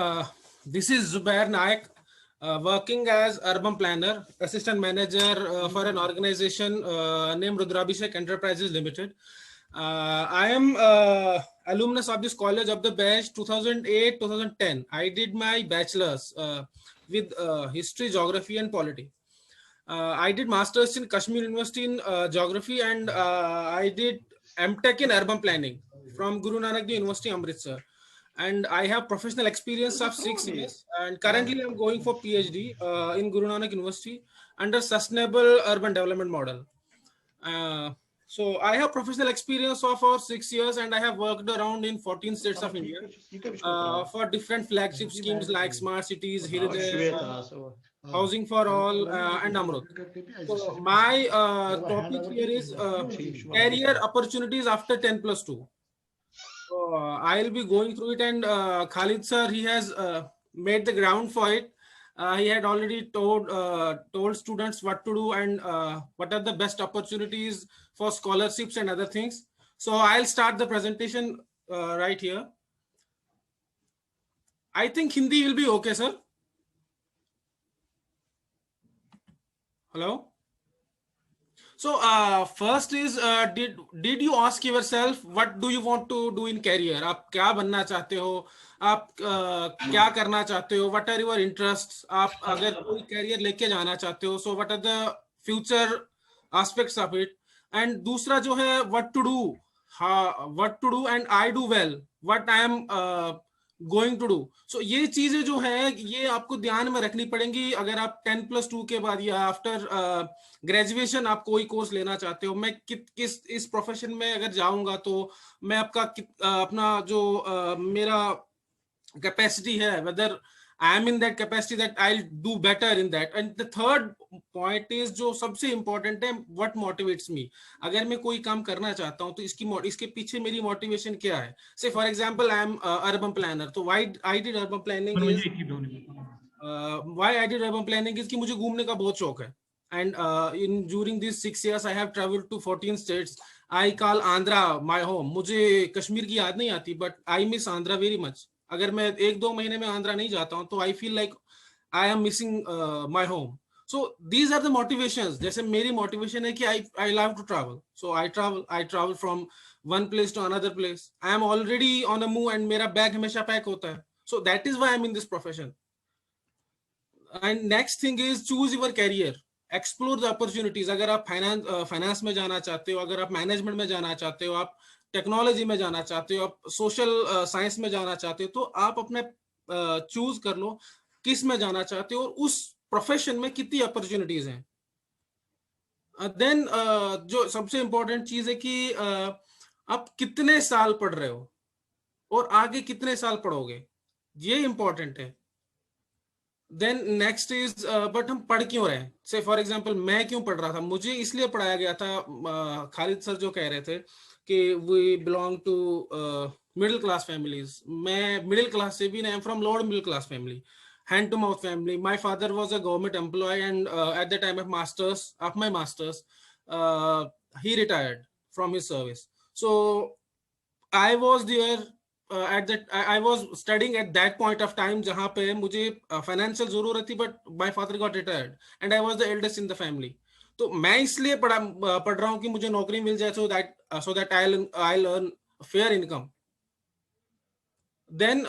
Uh, this is Zubair Naik, working as urban planner, assistant manager for an organization named Rudrabhishek Enterprises Limited. I am alumnus of this college of the batch 2008-2010. I did my bachelor's with history, geography, and polity. I did masters in Kashmir University in geography, and I did MTech in urban planning from Guru Nanak Dev University, Amritsar. And I have professional experience of 6 years. And currently, I'm going for PhD in Guru Nanak University under Sustainable Urban Development Model. Uh, so I have professional experience of for 6 years, and I have worked around in 14 states of India for different flagship schemes like Smart Cities, Hirday, Housing for All, and Amrut. So my topic here is career opportunities after 10 plus 2. So I'll be going through it, and Khalid sir, he has made the ground for it. He had already told students what to do and what are the best opportunities for scholarships and other things. So I'll start the presentation right here. I think Hindi will be okay, sir. Hello. So first is did you ask yourself what do you want to do in career? आप क्या बनना चाहते हो? आप क्या करना चाहते हो? What are your interests? आप अगर कोई career लेके जाना चाहते हो, so what are the future aspects of it? And दूसरा जो है what to do, what to do and I do well, what I am going to do. So ये चीजें जो है ये आपको ध्यान में रखनी पड़ेंगी अगर आप 10+2 के बाद या आफ्टर ग्रेजुएशन आप कोई कोर्स लेना चाहते हो. मैं किस इस प्रोफेशन में अगर जाऊंगा तो मैं अपना जो मेरा कैपेसिटी है, weather I am in that capacity that I'll do better in that. And the third point is जो सबसे important है, what motivates me. अगर मैं कोई काम करना चाहता हूँ तो इसके पीछे मेरी motivation क्या है? Say for example, I am urban planner. तो why I did urban planning is कि मुझे घूमने का बहुत शौक है. And during these 6 years, I have traveled to 14 states. I call Andhra my home. मुझे कश्मीर की याद नहीं आती, but I miss Andhra very much. अगर मैं 1-2 महीने में आंध्रा नहीं जाता हूँ तो I feel like I am missing my home. So these are the motivations. जैसे मेरी मोटिवेशन है कि I love to travel, so I travel from one place to another place. I am already on a move and मेरा bag हमेशा pack होता है. So that is why I am in this profession. And next thing is choose your career, explore the opportunities. अगर आप finance में जाना चाहते हो, अगर आप मैनेजमेंट में जाना चाहते हो, आप टेक्नोलॉजी में जाना चाहते हो, आप सोशल साइंस में जाना चाहते हो, तो आप अपने चूज कर लो किस में जाना चाहते हो और उस प्रोफेशन में कितनी अपॉर्चुनिटीज हैं. देन जो सबसे इंपॉर्टेंट चीज है कि आप कितने साल पढ़ रहे हो और आगे कितने साल पढ़ोगे, ये इंपॉर्टेंट है. देन नेक्स्ट इज बट हम पढ़ क्यों रहे हैं. से फॉर एग्जांपल मैं क्यों पढ़ रहा था, मुझे इसलिए पढ़ाया गया था. खालिद सर जो कह रहे थे कि we belong to middle class families. मैं मिडिल क्लास से भी नहीं, I am from lower middle class family, hand to mouth family. My father was a government employee, and at the time of my masters, he retired from his service. So I was there at that. I was studying at that point of time जहाँ पे मुझे financial जरूरत थी, but my father got retired, and I was the eldest in the family. तो मैं इसलिए पढ़ रहा हूँ कि मुझे नौकरी मिल जाए, so that I'll earn fair income. Then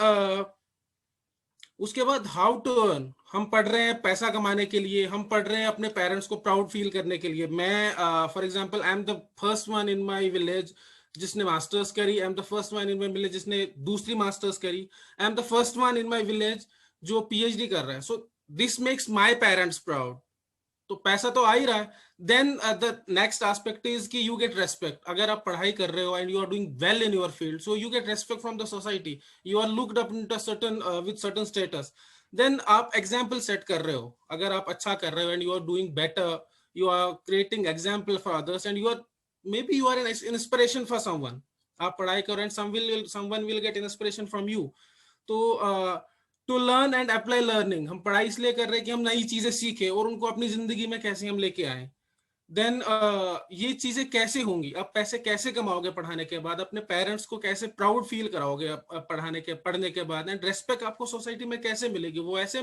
उसके बाद हाउ टू अर्न. हम पढ़ रहे हैं पैसा कमाने के लिए, हम पढ़ रहे हैं अपने पेरेंट्स को प्राउड फील करने के लिए. मैं for example I am the first one in my village जिसने मास्टर्स करी. I am the first one in my village जिसने दूसरी मास्टर्स करी. I am the first one in my village जो पीएचडी कर रहा है. So this makes my parents proud. तो पैसा तो आ ही रहा है. Then the next aspect is कि यू गेट रेस्पेक्ट. अगर आप पढ़ाई कर रहे हो and you are doing well in your field, so you get respect from the society. You are looked up into certain with certain status. Then आप example set कर रहे हो. अगर आप अच्छा कर रहे हो and you are doing better, you are creating example for others and maybe you are an inspiration for someone. आप पढ़ाई करो and someone will get inspiration from you. तो to learn and apply learning, हम पढ़ाई इसलिए कर रहे हैं कि हम नई चीजें सीखें और उनको अपनी जिंदगी में कैसे हम लेके आए. देन ये चीजें कैसे होंगी, आप पैसे कैसे कमाओगे पढ़ाने के बाद, अपने पेरेंट्स को कैसे प्राउड फील कराओगे पढ़ने के बाद, एंड रेस्पेक्ट आपको सोसाइटी में कैसे मिलेगी, वो ऐसे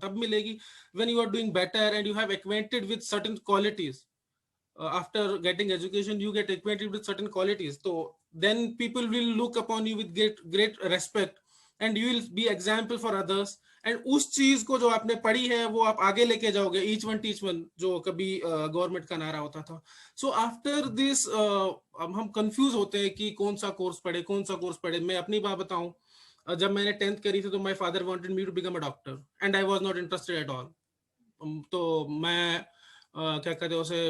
तब मिलेगी when you are doing better and you have acquainted with certain qualities. After getting education you get acquainted with certain qualities, so then people will look upon you with great respect and you will be example for others. And उस चीज को जो आपने पढ़ी है वो आप आगे लेके जाओगे, ईच वन टीच वन, जो कभी गवर्नमेंट का नारा होता था. सो आफ्टर दिस अब हम कंफ्यूज होते हैं कि कौन सा कोर्स पढ़े, कौन सा कोर्स पढ़े. मैं अपनी बात बताऊं, जब मैंने 10th करी थी तो my father wanted me to become a doctor and I was not interested at all. तो मैं क्या कहते हैं उसे,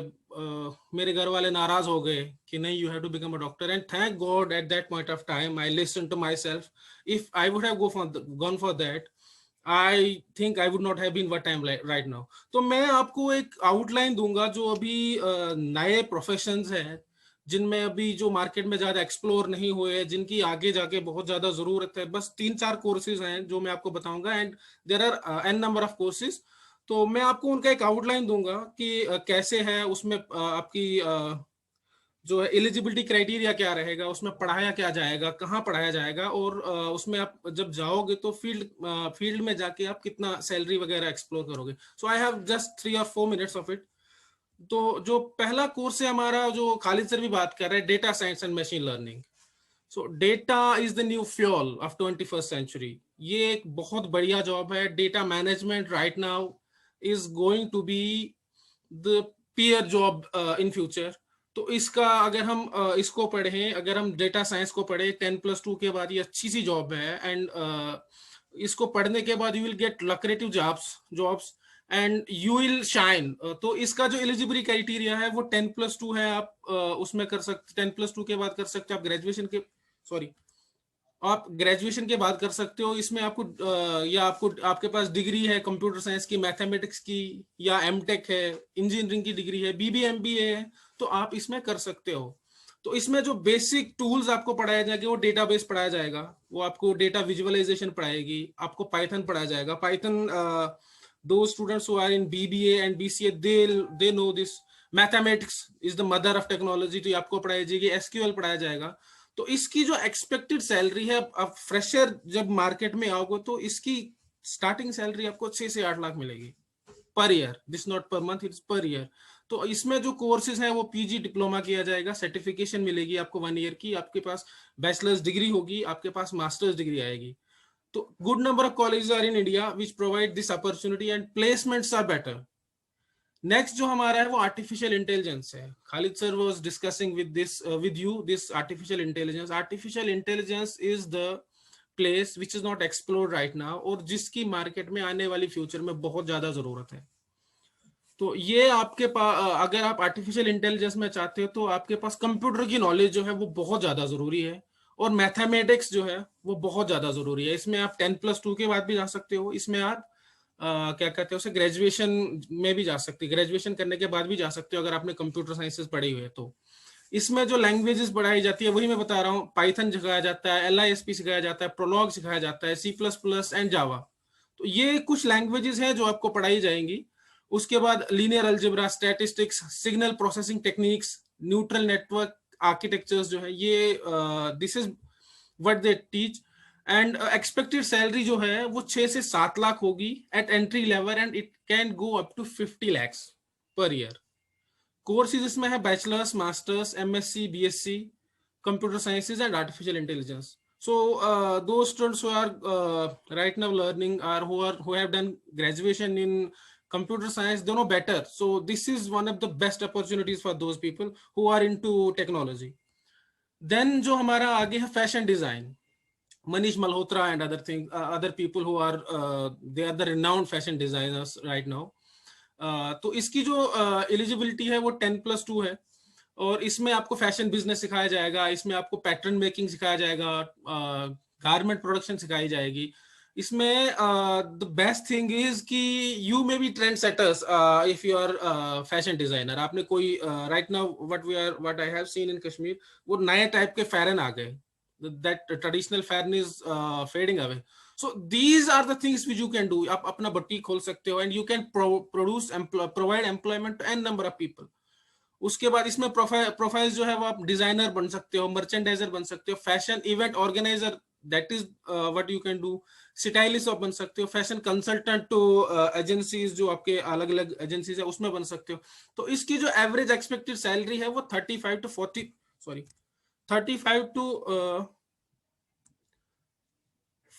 मेरे घर वाले नाराज हो गए कि नहीं, you have to become a doctor. And thank God at that point of time I listen to myself. If I would have gone for that, I think I would not have been what I am right now. तो मैं आपको एक outline दूंगा जो अभी नए professions हैं, जिनमें अभी जो मार्केट में ज्यादा एक्सप्लोर नहीं हुए, जिनकी आगे जाके बहुत ज्यादा जरूरत है. बस 3-4 कोर्सेज हैं जो मैं आपको बताऊंगा, and there are an number of courses. तो मैं आपको उनका एक आउटलाइन दूंगा कि कैसे है उसमें आपकी जो है एलिजिबिलिटी क्राइटेरिया क्या रहेगा, उसमें पढ़ाया क्या जाएगा, कहाँ पढ़ाया जाएगा, और उसमें आप जब जाओगे तो फील्ड में जाके आप कितना सैलरी वगैरह एक्सप्लोर करोगे. So I have just 3 or 4 minutes of it. तो जो पहला कोर्स है हमारा, जो खालिद सर भी बात कर रहे हैं, data science and machine learning. So data is the new fuel of 21st century. ये एक बहुत बढ़िया जॉब है. Data management right now is going to be the peer job in future. तो इसका अगर हम इसको पढ़ें, अगर हम डेटा साइंस को पढ़े 10+2 के बाद, ये अच्छी सी जॉब है. एंड इसको पढ़ने के बाद you will get lucrative jobs and you will shine. तो इसका जो एलिजिबिलिटी क्राइटेरिया है वो 10+2 है. आप उसमें कर सकते, 10+2 के बाद कर सकते हो आप ग्रेजुएशन के, सॉरी, आप ग्रेजुएशन के बाद कर सकते हो. इसमें आपको या आपको, आपके पास डिग्री है कंप्यूटर साइंस की, मैथमेटिक्स की, या एमटेक है, इंजीनियरिंग की डिग्री है, बीबीएमबीए है, तो आप इसमें कर सकते हो. तो इसमें जो बेसिक टूल्स आपको पढ़ाया जाएगा वो डेटाबेस पढ़ाया जाएगा, वो आपको डेटा विजुअलाइजेशन पढ़ाएगी, आपको पाइथन पढ़ाया जाएगा. पाइथन, दो students who are in BBA and BCA they know this. Mathematics is the mother of technology, तो आपको पढ़ाई जाएगी. एसक्यूएल पढ़ाया जाएगा. तो इसकी जो एक्सपेक्टेड सैलरी है, अब फ्रेशर जब मार्केट में आओगे तो इसकी स्टार्टिंग सैलरी आपको 6 से 8 लाख मिलेगी per year. This not per month, it's पर ईयर. तो इसमें जो कोर्सेज हैं वो पीजी डिप्लोमा किया जाएगा, सर्टिफिकेशन मिलेगी आपको 1 ईयर की, आपके पास बैचलर्स डिग्री होगी, आपके पास मास्टर्स डिग्री आएगी. तो good number of colleges are in India which provide this opportunity and placements are better. Next जो हमारा है वो आर्टिफिशियल इंटेलिजेंस है. Khalid sir was discussing with you this artificial intelligence. Artificial intelligence is the place which is not explored right now, और जिसकी market में आने वाली फ्यूचर में बहुत ज्यादा जरूरत है. तो ये आपके पास, अगर आप आर्टिफिशियल इंटेलिजेंस में चाहते हो तो आपके पास कंप्यूटर की नॉलेज जो है वो बहुत ज्यादा जरूरी है, और मैथमेटिक्स जो है वो बहुत ज्यादा जरूरी है. इसमें आप 10+2 के बाद भी जा सकते हो. इसमें आप क्या कहते हैं उसे, ग्रेजुएशन में भी जा सकते हैं, ग्रेजुएशन करने के बाद भी जा सकते हो अगर आपने कंप्यूटर साइंसेस पढ़ी हुई है. तो इसमें जो लैंग्वेजेस पढ़ाई जाती है वही मैं बता रहा हूँ. पाइथन सिखाया जाता है, LISP सिखाया जाता है, प्रोलॉग सिखाया जाता है, C++ एंड जावा. तो ये कुछ लैंग्वेजेस हैं जो आपको पढ़ाई जाएंगी. उसके बाद linear algebra, statistics, signal processing techniques, neutral network architectures जो है, ये this is what they teach. And expected salary जो है वो 6 से 7 लाख होगी at entry level, and it can go up to 50 lakhs per year. Courses इसमें है bachelors, masters, MSc, BSc, computer sciences and artificial intelligence. So those students who are right now learning, or who have done graduation in computer science, they know better. So this is one of the best opportunities for those people who are into technology. Then जो हमारा आगे है fashion design. Manish Malhotra and other people who are they are the renowned fashion designers right now. तो इसकी जो eligibility है वो 10+2 है, और इसमें आपको फैशन बिजनेस सिखाया जाएगा, इसमें आपको पैटर्न मेकिंग सिखाया जाएगा, गारमेंट प्रोडक्शन सिखाई जाएगी. इसमें द बेस्ट थिंग इज कि you may be trend setters if you are fashion designer. आपने कोई right now what I have seen in Kashmir, वो नए टाइप के फैरन आ गए. That traditional fashion is fading away. So these are the things which you can do. आप अपना boutique खोल सकते हो, and you can provide employment to n number of people. उसके बाद इसमें प्रोफाइल जो है वो आप डिजाइनर बन सकते हो, मर्चेंडाइजर बन सकते हो, fashion event organiser, that is what you can do, stylist आप बन सकते हो, फैशन कंसल्टेंट टू एजेंसीज, जो आपके अलग अलग एजेंसीज है उसमें बन सकते हो। तो इसकी जो एवरेज एक्सपेक्टेड सैलरी है वो 35 to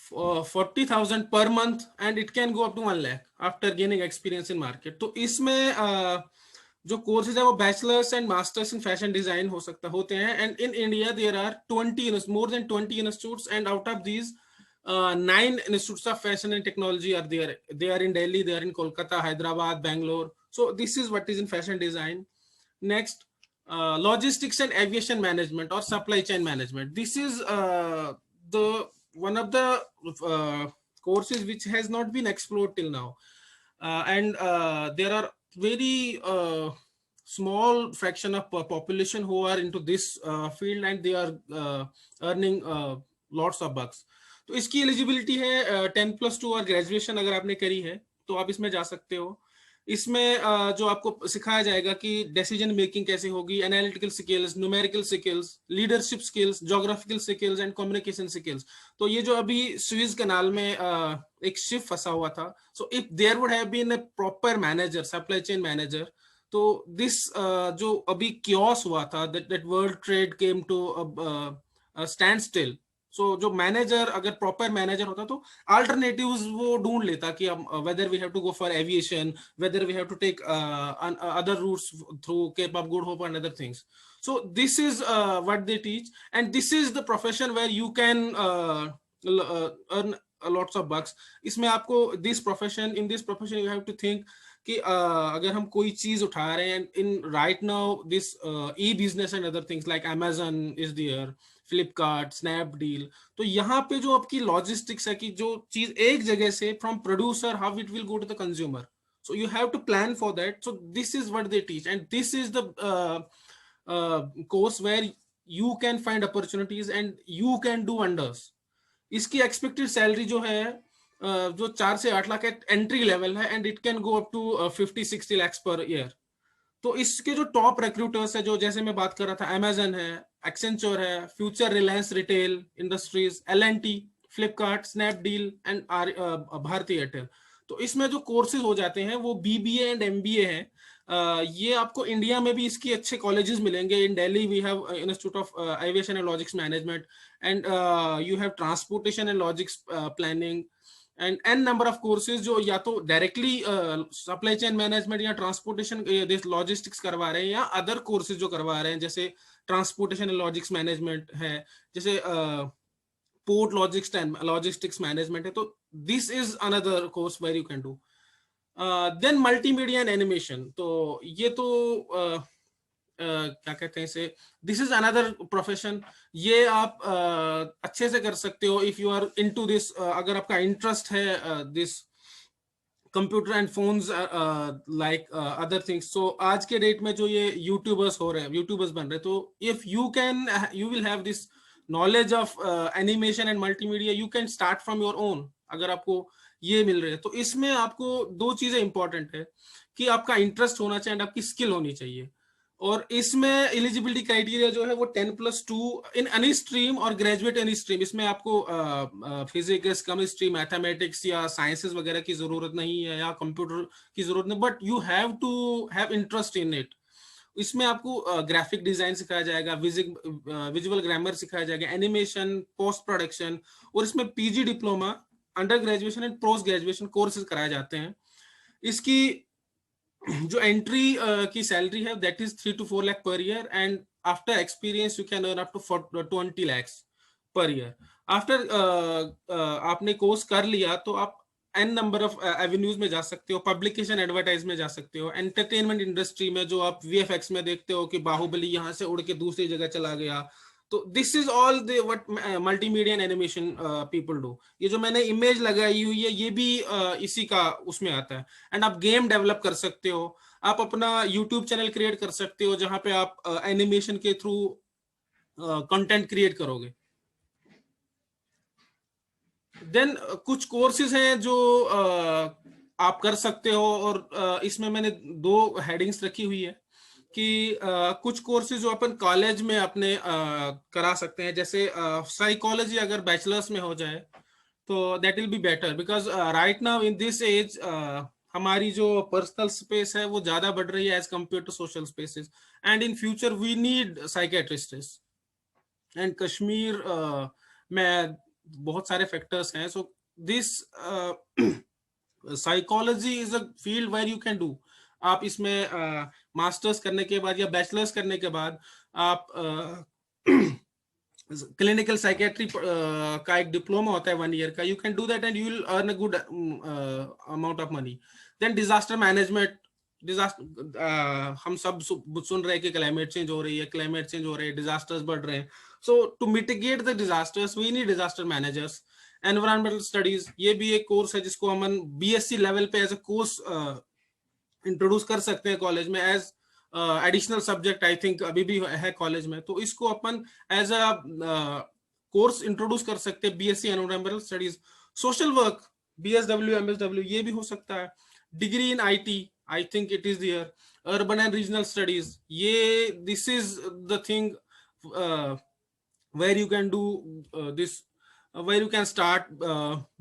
40,000 per month, and it can go up to 1 lakh after gaining experience in market. तो इसमें जो कोर्सेज है वो bachelors and masters in fashion design होते हैं, and in India there are more than 20 institutes, and out of these 9 institutes of fashion and technology are there. They are in Delhi, they are in Kolkata, Hyderabad, Bangalore. So this is what is in fashion design. Next, logistics and aviation management or supply chain management. This is the one of the courses which has not been explored till now, and there are very small fraction of population who are into this field, and they are earning lots of bucks. तो इसकी eligibility है 10+2 और graduation अगर आपने करी है तो आप इसमें जा सकते हो। इसमें जो आपको सिखाया जाएगा कि डिसीजन मेकिंग कैसे होगी, analytical skills, numerical skills, leadership skills, geographical skills and communication skills. तो ये जो अभी स्विस कनाल में एक शिप फंसा हुआ था, so if there would have been a proper manager, supply chain manager, तो दिस जो अभी क्योस हुआ था, that world trade came to stand still. So जो मैनेजर, अगर प्रॉपर मैनेजर होता तो अल्टरनेटिव्स वो ढूंढ लेता कि हम whether we have to go for aviation, whether we have to take other routes through Cape of Good Hope and other things. So this is what they teach, and this is the profession where you can earn lots of bucks. इसमें आपको in this profession you have to think कि अगर हम कोई चीज उठा रहे हैं, in right now this e-business and other things like Amazon is there, Flipkart, Snapdeal, तो यहाँ पे जो आपकी लॉजिस्टिक्स है कि जो चीज एक जगह से from producer how it will go to the consumer, so you have to plan for that. So this is what they teach, and this is the course where you can find opportunities and you can do wonders. इसकी expected salary जो है जो 4 से 8 लाख entry level है, and it can go up to 50-60 lakhs per year. तो इसके जो टॉप रिक्रूटर्स है, जो जैसे मैं बात कर रहा था, अमेजन है, एक्सेंचर है, फ्यूचर, रिलायंस रिटेल इंडस्ट्रीज, एल&टी, फ्लिपकार्ट, स्नैपडील एंड भारती एयरटेल। तो इसमें जो कोर्सेज हो जाते हैं वो बीबीए एंड एमबीए हैं। ये आपको इंडिया में भी इसकी अच्छे कॉलेजेस मिलेंगे। In Delhi we have institute of aviation and logistics management, and you have transportation and logistics planning, and an number of courses जो या तो डायरेक्टली सप्लाई चेन मैनेजमेंट या ट्रांसपोर्टेशन लॉजिस्टिक्स करवा रहे हैं, या अदर कोर्सेज जो करवा रहे हैं जैसे ट्रांसपोर्टेशन एंड लॉजिस्टिक्स मैनेजमेंट है, जैसे पोर्ट लॉजिस्टिक्स मैनेजमेंट है। तो this is another course where you can do. Then multimedia and animation, तो ये तो क्या कहते हैं इसे, दिस इज अनदर प्रोफेशन। ये आप अच्छे से कर सकते हो if you are into this, अगर आपका इंटरेस्ट है this computer and phones like other things. So आज के डेट में जो ये यूट्यूबर्स हो रहे हैं, यूट्यूबर्स बन रहे हैं, तो if you will have this knowledge of animation and multimedia, you can start from your own. अगर आपको ये मिल रहे हैं तो इसमें आपको 2 चीजें इंपॉर्टेंट है कि आपका इंटरेस्ट होना चाहिए, आपकी स्किल होनी चाहिए। और इसमें एलिजिबिलिटी क्राइटेरिया जो है वो 10+2 इन एनी स्ट्रीम और ग्रेजुएट एनी स्ट्रीम। इसमें आपको फिजिक्स, केमिस्ट्री, मैथमेटिक्स या साइंसेस वगैरह की जरूरत नहीं है, या कंप्यूटर की जरूरत नहीं, but you have to have interest in it. इसमें आपको ग्राफिक डिजाइन सिखाया जाएगा, विजुअल ग्रामर सिखाया जाएगा, एनिमेशन, पोस्ट प्रोडक्शन, और इसमें PG diploma, under graduation and post graduation courses कराए जाते हैं। इसकी जो एंट्री की सैलरी है that is 3 to 4 lakh per year, and after experience you can earn up to 20 lakhs per year. After आपने कोर्स कर लिया तो आप एन नंबर ऑफ एवेन्यूज में जा सकते हो, पब्लिकेशन, एडवर्टाइज में जा सकते हो, एंटरटेनमेंट इंडस्ट्री में जो आप वीएफएक्स में देखते हो कि बाहुबली यहाँ से उड़ के दूसरी जगह चला गया, तो this is all the what multimedia and animation people do. ये जो मैंने इमेज लगाई हुई है ये भी इसी का उसमें आता है। एंड आप गेम डेवलप कर सकते हो, आप अपना यूट्यूब चैनल क्रिएट कर सकते हो जहां पे आप एनिमेशन के थ्रू कंटेंट क्रिएट करोगे। देन कुछ कोर्सेज हैं जो आप कर सकते हो, और इसमें मैंने 2 हेडिंग्स रखी हुई है। कि कुछ कोर्सेज जो अपन कॉलेज में अपने करा सकते हैं, जैसे साइकोलॉजी अगर बैचलर्स में हो जाए तो that will be better, because right now in this age हमारी जो पर्सनल स्पेस है वो ज्यादा बढ़ रही है as compare to social spaces, and in future we need psychiatrists. And Kashmir में बहुत सारे फैक्टर्स हैं, so this psychology is a field where you can do. आप इसमें मास्टर्स करने के बाद या बैचलर्स करने के बाद आप क्लिनिकल साइकेट्री का एक डिप्लोमा होता है 1 ईयर का, you can do that and you will earn a good amount of money. Then disaster management, disaster हम सब सुन रहे हैं कि क्लाइमेट चेंज हो रही है, क्लाइमेट चेंज हो रहे हैं, डिजास्टर्स बढ़ रहे हैं, so to mitigate the disasters we need disaster managers. Environmental studies, ये भी एक कोर्स है जिसको हम बीएससी लेवल पे एज अ कोर्स इंट्रोड्यूस कर सकते हैं कॉलेज में as additional subject. I think अभी भी है कॉलेज में, तो इसको अपन एज अ कोर्स इंट्रोड्यूस कर सकते हैं, BSc environmental studies. Social work, BSW MSW, ये भी हो सकता है। Degree in IT, I think it is there. Urban and regional studies, ये this is the thing where you can do this, where you can start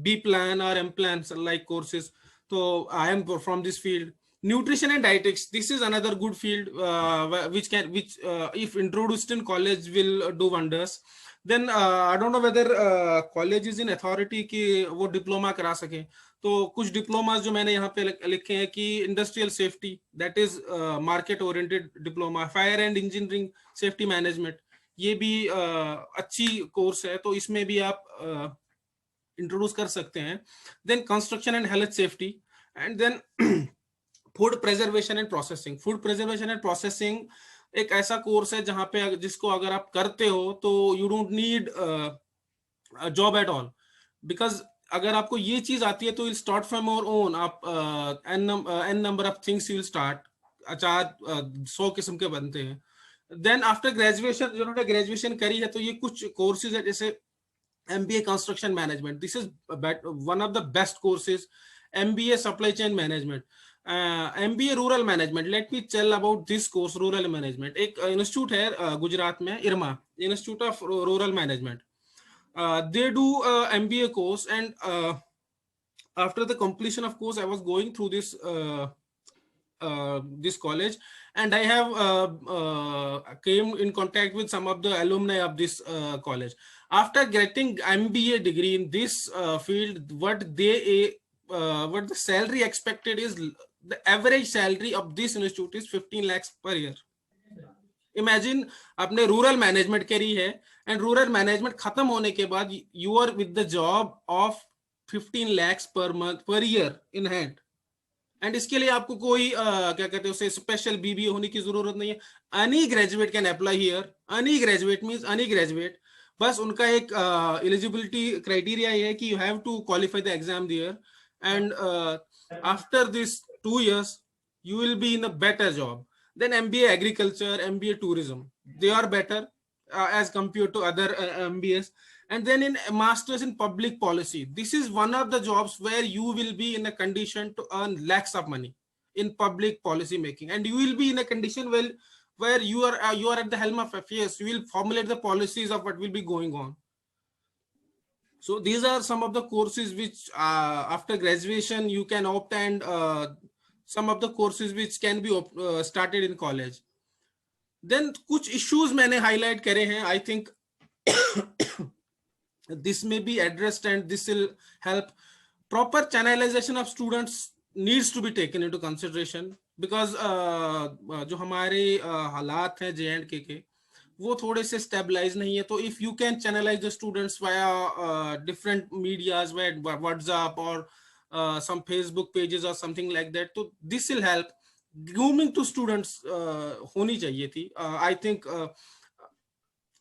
B plan or M plan like courses. So I am from this field. Nutrition and dietetics, this is another good field which if introduced in college will do wonders. Then I don't know whether college is in authority कि वो diploma करा सके, तो कुछ diplomas जो मैंने यहाँ पे लिखे हैं कि industrial safety, that is market oriented diploma. Fire and engineering safety management, ये भी अच्छी कोर्स है, तो इसमें भी आप इंट्रोड्यूस कर सकते हैं। Then construction and health safety, and then food preservation and processing. Food preservation and processing एक ऐसा कोर्स है जहां पे जिसको अगर आप करते हो तो you don't need job at all, because अगर आपको ये चीज आती है तो will start from your own. आप an number of things you will start, अचार 100 किस्म के बनते हैं। देन आफ्टर ग्रेजुएशन, जिन्होंने ग्रेजुएशन करी है तो ये कुछ कोर्सेज है, जैसे MBA construction management, this is one of the best courses. MBA supply chain management, MBA rural management. Let me tell about this course, rural management. एक इंस्टीट्यूट है गुजरात में, IRMA institute of rural management. They do MBA course, and after the completion of course I was going through this college, and I have came in contact with some of the alumni of this college. After getting MBA degree in this field, what the salary expected is, the average salary of this institute is 15 lakhs per year. Imagine आपने rural management करी है, and rural management खत्म होने के बाद you are with the job of 15 lakhs per month per year in hand. And इसके लिए आपको कोई क्या कहते हैं उसे स्पेशल BBA होने की जरूरत नहीं है। Any graduate can apply here. Any graduate means any graduate, बस उनका एक एलिजिबिलिटी क्राइटेरिया ये है कि you have to qualify the exam there, and after this 2 years you will be in a better job. Then MBA agriculture, MBA tourism, they are better as compared to other MBAs. And then in masters in public policy, this is one of the jobs where you will be in a condition to earn lakhs of money in public policy making, and you will be in a condition where you are at the helm of affairs. You will formulate the policies of what will be going on. So these are some of the courses which after graduation you can opt, and some of the courses which can be started in college. Then कुछ issues मैंने highlight करे हैं. I think this may be addressed, and this will help. Proper channelization of students needs to be taken into consideration, because जो हमारे हालात हैं J&K के वो थोड़े से स्टेबलाइज नहीं है. तो if you can channelise the students via different medias, WhatsApp और some Facebook pages or something like that, तो this will help. Grooming to students होनी चाहिए थी. I think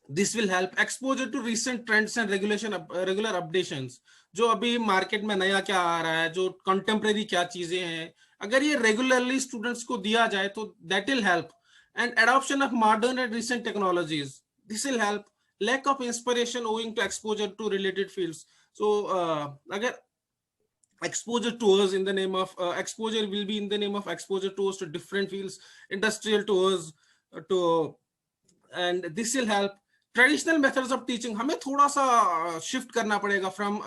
this will help. Exposure to recent trends and regular updations, जो अभी market में नया क्या आ रहा है, जो कंटेम्प्रेरी क्या चीजें हैं, अगर ये रेगुलरली स्टूडेंट्स को दिया जाए तो that will help. And adoption of modern and recent technologies, this will help. Lack of inspiration owing to exposure to related fields. So अगर exposure tours in the name of exposure will be in the name of exposure tours to different fields, industrial tours to, and this will help. Traditional methods of teaching, हमें थोड़ा सा shift करना पड़ेगा from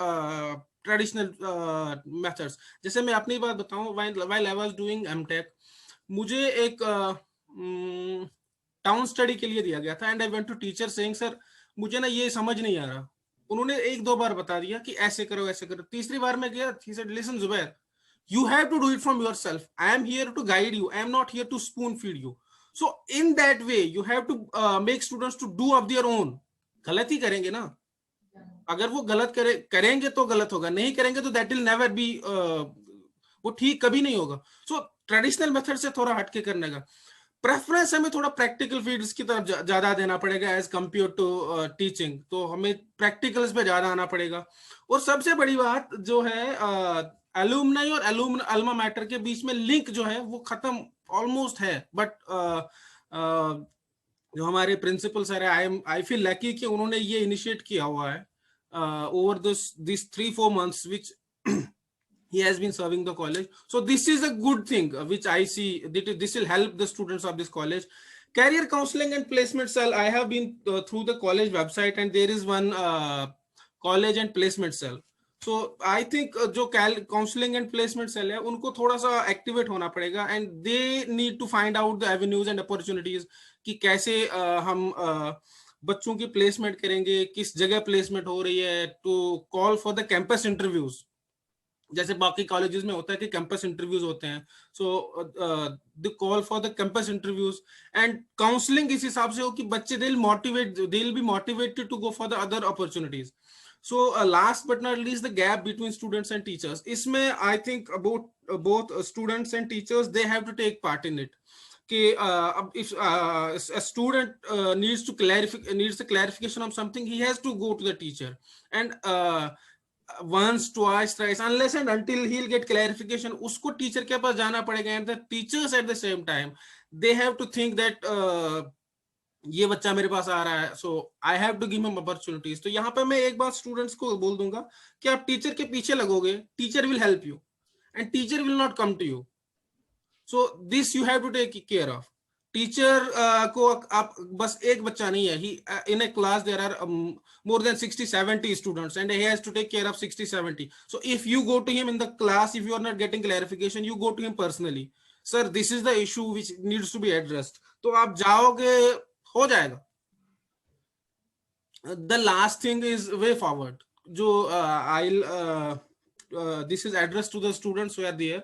traditional methods. जैसे मैं अपनी बात बताऊं, while I was doing MTech, मुझे एक टाउन स्टडी के लिए दिया गया था, and I went to teacher saying sir मुझे ना ये समझ नहीं आ रहा. उन्होंने एक दो बार बता दिया कि ऐसे करो ऐसे करो. तीसरी बार मैं गया, he said listen Zubair, you have to do it from yourself. I am here to guide you. I am not here to spoon feed you. So in that way you have to make students to do of their own. गलत ही करेंगे ना, अगर वो गलत करेंगे तो गलत होगा, नहीं करेंगे तो दैट विल नेवर बी, वो ठीक कभी नहीं होगा. सो ट्रेडिशनल मेथड से थोड़ा हटके करने का प्रेफरेंस हमें थोड़ा प्रैक्टिकल फील्ड्स की तरफ ज्यादा देना पड़ेगा एज कंपेयर टू टीचिंग. तो हमें प्रैक्टिकल्स पे ज्यादा आना पड़ेगा. और सबसे बड़ी बात जो है, एलुमनाई और अल्मा मैटर के बीच में लिंक जो है वो खत्म ऑलमोस्ट है. बट जो हमारे प्रिंसिपल सर है, आई फील लकी कि उन्होंने ये इनिशिएट किया हुआ है over these 3-4 months which he has been serving the college. So this is a good thing which I see that this will help the students of this college. Career counseling and placement cell, I have been through the college website and there is one college and placement cell. So I think जो counseling and placement cell है उनको थोड़ा सा activate होना पड़ेगा, and they need to find out the avenues and opportunities कि कैसे हम बच्चों की प्लेसमेंट करेंगे, किस जगह प्लेसमेंट हो रही है. To call for the campus interviews, जैसे बाकी कॉलेजेस में होता है कि कैंपस इंटरव्यूज होते हैं. So the call for the campus interviews and counselling इस हिसाब से हो कि बच्चे they will be motivated to go for the other opportunities. So last but not least the gap between students and teachers. इसमें I think about both students and teachers they have to take part in it. कि if a student needs a clarification on something, he has to go to the teacher, and once, twice, thrice, unless and until he'll get clarification, उसको teacher के पास जाना पड़ेगा. and the teachers at the same time they have to think that ये बच्चा मेरे पास आ रहा है, so I have to give him opportunities. तो यहाँ पे मैं एक बात स्टूडेंट्स को बोल दूंगा कि आप टीचर के पीछे लगोगे, teacher will help you and teacher will not come to you. So this you have to take care of. Teacher को आप बस एक बच्चा नहीं है, ही in a class there are more than 60-70 students and he has to take care of 60-70. So if you go to him in the class, if you are not getting clarification, you go to him personally, sir this is the issue which needs to be addressed. तो आप जाओगे, हो जाएगा. The last thing is way forward, जो this is addressed to the students who are there.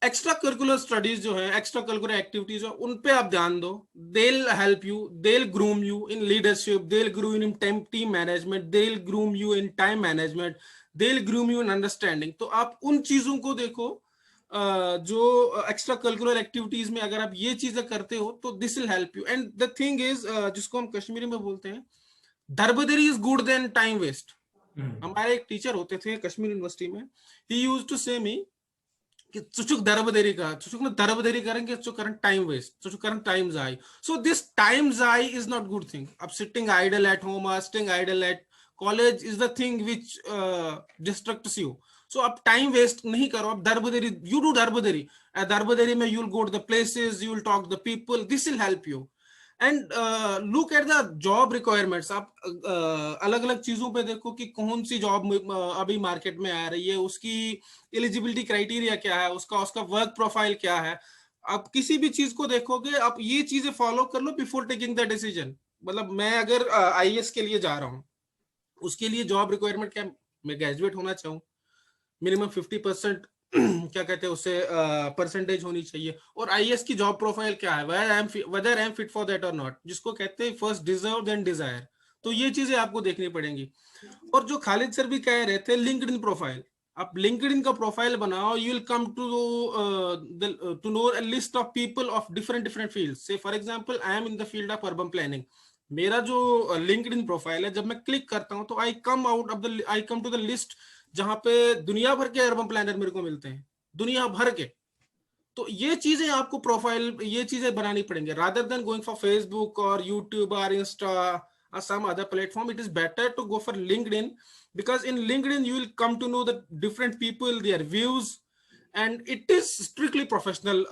Extra curricular studies जो है, extra curricular activities, उन पे आप ध्यान दो. they'll help you, they'll groom you in leadership, they'll groom you in team management, they'll groom you in time management, they'll groom you in understanding. तो आप उन चीजों को देखो जो एक्स्ट्रा करिकुलर एक्टिविटीज में अगर आप ये चीजें करते हो तो this will help you. And the thing is, जिसको हम कश्मीरी में बोलते हैं, दरबदरी is good then time waste. हमारे एक टीचर होते थे कश्मीर यूनिवर्सिटी में, ही यूज्ड टू से मी कि चुचुक दरबदरी का, चुचुक ने दरबदरी करेंगे चुचुक करंट टाइम वेस्ट, चुचुक करंट टाइम जाई. सो दिस टाइम जाई इज नॉट गुड थिंग. अब सिटिंग आइडल एट होम और sitting idle at college is the thing which distracts you. So अब टाइम वेस्ट नहीं करो, अब दरबदरी, यू डू दरबदरी. दरबदरी में you will go to the places, you will talk the people, this will help you. And look at the job requirements. आप अलग अलग चीजों पे देखो कि कौन सी जॉब अभी मार्केट में आ रही है, उसकी एलिजिबिलिटी क्राइटेरिया क्या है, उसका वर्क प्रोफाइल क्या है. आप किसी भी चीज को देखोगे, आप ये चीजें फॉलो कर लो बिफोर टेकिंग द डिसीजन. मतलब मैं अगर आईएएस के लिए जा रहा हूँ, उसके लिए जॉब रिक्वायरमेंट क्या, मैं ग्रेजुएट होना चाहूँ, मिनिमम 50% क्या कहते हैं उससे परसेंटेज होनी चाहिए, और आईएएस की जॉब प्रोफाइल क्या है, whether I am fit for that और नॉट, जिसको कहते हैं फर्स्ट डिजर्व देन डिजायर. तो ये चीजें आपको देखनी पड़ेंगी. और जो खालिद सर भी कह रहे थे, लिंक्डइन प्रोफाइल, आप लिंक्डइन का प्रोफाइल बनाओ, you will come to know a list of people of different fields. Say for example I am in the field of urban planning. मेरा जो लिंक्डइन प्रोफाइल है, जब मैं क्लिक करता हूं तो आई कम टू द लिस्ट जहां पे दुनिया भर के अर्बन प्लानर मेरे को मिलते हैं, दुनिया भर के. तो ये चीजें आपको प्रोफाइल, ये चीजें बनानी पड़ेंगे, rather than going for Facebook और यूट्यूब और Insta. or some other platform, it is better to go for LinkedIn, because in LinkedIn you will come to know the different people, their views, and it is strictly professional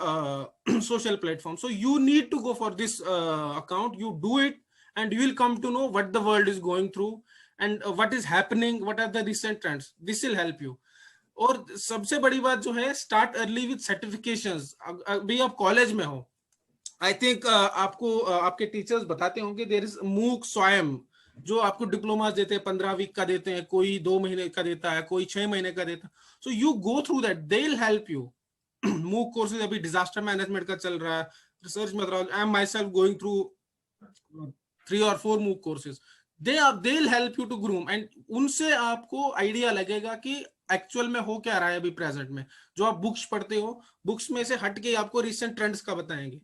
social platform. So you need to go for this account, you do it, and you will come to know what the world is going through, and what is happening, what are the recent trends. This will help you. और सबसे बड़ी बात जो है, start early with certifications. अभी आप college में हो, आई थिंक आपको आपके टीचर्स बताते होंगे, देयर इज मूक स्वयं, जो आपको डिप्लोमा देते हैं, 15 वीक का देते हैं, कोई 2 महीने का देता है, कोई 6 महीने का देता है. So you go through that, they will help you. MOOC courses अभी डिजास्टर मैनेजमेंट का चल रहा है, research methodology. I am myself going through 3 or 4 MOOC courses. They will help you to groom, and उनसे आपको idea लगेगा कि actual में हो क्या रहा है अभी प्रेजेंट में. जो आप बुक्स पढ़ते हो, बुक्स में से हटके आपको रिसेंट ट्रेंड्स का बताएंगे.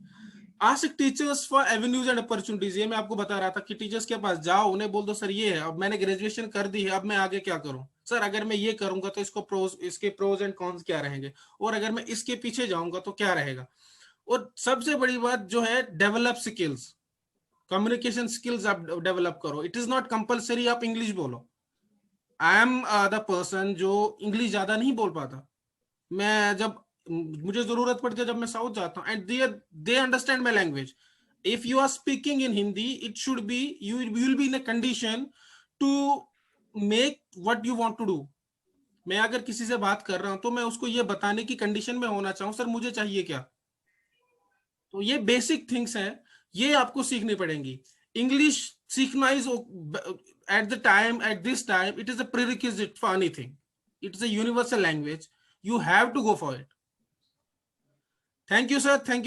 Ask teachers for avenues and opportunities. ये मैं आपको बता रहा था कि टीचर्स के पास जाओ, उन्हें बोल दो सर ये है, अब मैंने ग्रेजुएशन कर दी है, अब मैं आगे क्या करूं सर, अगर मैं ये करूंगा तो इसके प्रोज एंड कॉन्स क्या रहेंगे, और अगर मैं इसके पीछे जाऊंगा तो क्या रहेगा. और सबसे बड़ी बात जो है, डेवलप स्किल्स, कम्युनिकेशन स्किल्स आप डेवलप करो. इट इज नॉट कंपल्सरी आप इंग्लिश बोलो. आई एम द पर्सन जो इंग्लिश ज्यादा नहीं बोल पाता. मैं जब मुझे जरूरत पड़ती है, जब मैं साउथ जाता हूँ, and they understand my language. If you are speaking in Hindi, it should be, you will be in a condition to make what you want to do. मैं अगर किसी से बात कर रहा हूं तो मैं उसको ये बताने की कंडीशन में होना चाहूँ, सर मुझे चाहिए क्या. तो ये बेसिक थिंग्स हैं, ये आपको सीखनी पड़ेंगी. इंग्लिश सीखना is at this time, it is a prerequisite for anything. It is a universal language. You have to go for it. Thank you, sir. Thank you.